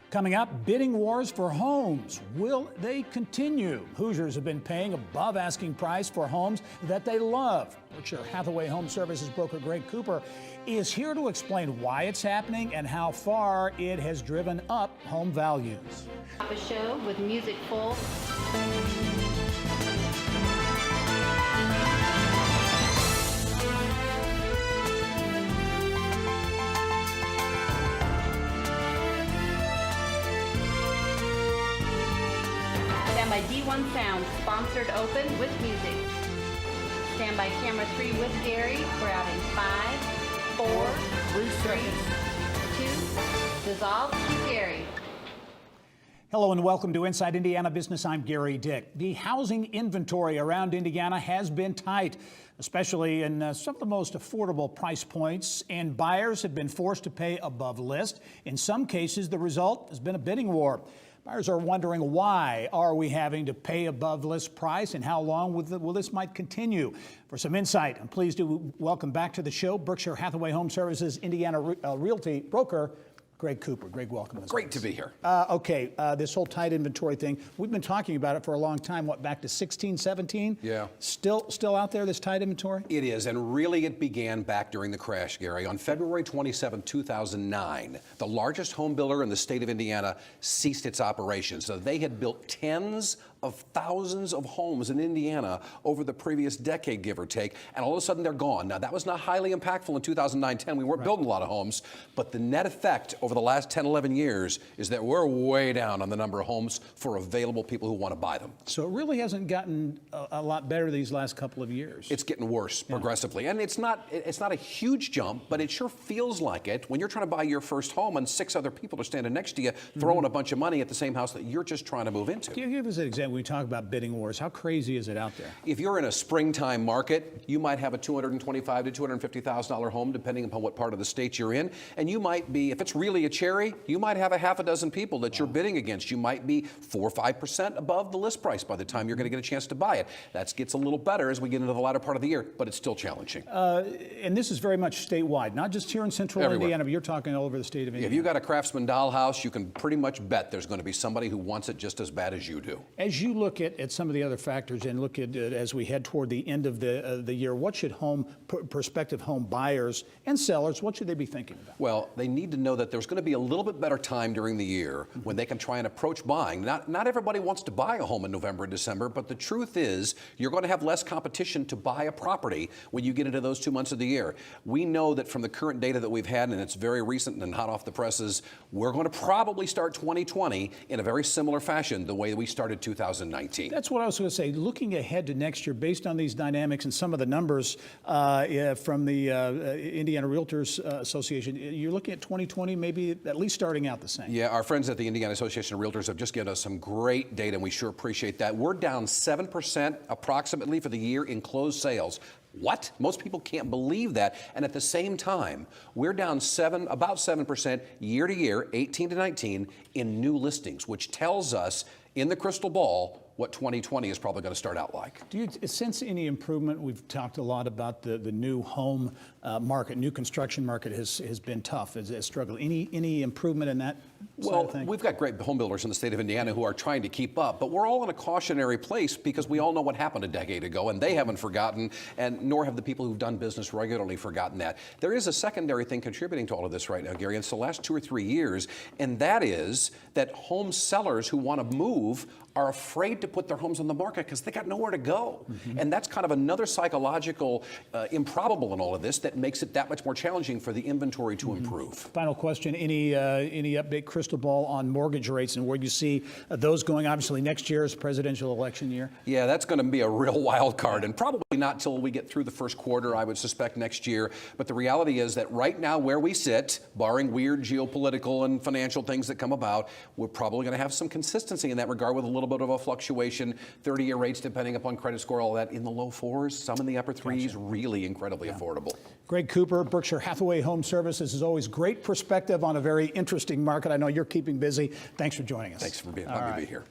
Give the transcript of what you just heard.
Coming up, bidding wars for homes. Will they continue? Hoosiers have been paying above asking price for homes that they love. Berkshire Hathaway Home Services broker Greg Cooper is here to explain why it's happening and how far it has driven up home values. A show with music full. Stand by D1 Sound, sponsored open with music. Stand by camera 3 with Gary. We're out in 5, 4, 3, 2, dissolve, cue Gary. Hello and welcome to Inside Indiana Business. I'm Gary Dick. The housing inventory around Indiana has been tight, especially in some of the most affordable price points, and buyers have been forced to pay above list. In some cases, the result has been a bidding war. Buyers are wondering, why are we having to pay above list price and how long will this might continue? For some insight, I'm pleased to welcome back to the show Berkshire Hathaway Home Services Indiana Realty broker Greg Cooper. Greg, welcome. Great to be here. This whole tight inventory thing, we've been talking about it for a long time, back to 16, 17? Yeah. Still out there, this tight inventory? It is, and really it began back during the crash, Gary. On February 27, 2009, the largest home builder in the state of Indiana ceased its operations. So they had built tens of thousands of homes in Indiana over the previous decade, give or take, and all of a sudden they're gone. Now, that was not highly impactful in 2009-10. We weren't building a lot of homes, but the net effect over the last 10, 11 years is that we're way down on the number of homes for available people who want to buy them. So it really hasn't gotten a lot better these last couple of years. It's getting worse progressively, and it's not a huge jump, but it sure feels like it when you're trying to buy your first home and 6 other people are standing next to you throwing a bunch of money at the same house that you're just trying to move into. Give us an example. When we talk about bidding wars, how crazy is it out there? If you're in a springtime market, you might have a $225,000 to $250,000 home, depending upon what part of the state you're in, and you might be, if it's really a cherry, you might have a half a dozen people that you're bidding against. You might be 4 or 5% above the list price by the time you're going to get a chance to buy it. That gets a little better as we get into the latter part of the year, but it's still challenging. And this is very much statewide, not just here in central Indiana, but you're talking all over the state of Indiana. If you've got a Craftsman dollhouse, you can pretty much bet there's going to be somebody who wants it just as bad as you do. As you look at some of the other factors and look at as we head toward the end of the year, what should prospective home buyers and sellers, what should they be thinking about? Well, they need to know that there's going to be a little bit better time during the year when they can try and approach buying. Not everybody wants to buy a home in November and December, but the truth is you're going to have less competition to buy a property when you get into those 2 months of the year. We know that from the current data that we've had, and it's very recent and hot off the presses, we're going to probably start 2020 in a very similar fashion the way we started 2019. That's what I was going to say. Looking ahead to next year, based on these dynamics and some of the numbers from the Indiana Realtors Association, you're looking at 2020 maybe at least starting out the same. Yeah, our friends at the Indiana Association of Realtors have just given us some great data, and we sure appreciate that. We're down 7% approximately for the year in closed sales. What? Most people can't believe that. And at the same time, we're down about 7% year to year, 18 to 19, in new listings, which tells us in the crystal ball what 2020 is probably going to start out like. Do you sense any improvement? We've talked a lot about the new home market, new construction market has been tough, has struggled. Any improvement in that side of things? We've got great home builders in the state of Indiana who are trying to keep up, but we're all in a cautionary place because we all know what happened a decade ago, and they haven't forgotten, and nor have the people who've done business regularly forgotten that. There is a secondary thing contributing to all of this right now, Gary, and it's the last 2 or 3 years, and that is that home sellers who want to move are afraid to put their homes on the market because they got nowhere to go. And that's kind of another psychological improbable in all of this that makes it that much more challenging for the inventory to improve. Final question, any update crystal ball on mortgage rates and where you see those going? Obviously next year is presidential election year. Yeah, that's going to be a real wild card, and probably not till we get through the first quarter, I would suspect, next year. But the reality is that right now where we sit, barring weird geopolitical and financial things that come about, we're probably going to have some consistency in that regard with a little bit of a fluctuation. 30-year rates, depending upon credit score, all that in the low 4s, some in the upper 3s, really incredibly affordable. Greg Cooper, Berkshire Hathaway Home Services, is always great perspective on a very interesting market. I know you're keeping busy. Thanks for joining us. Thanks for being happy to be here.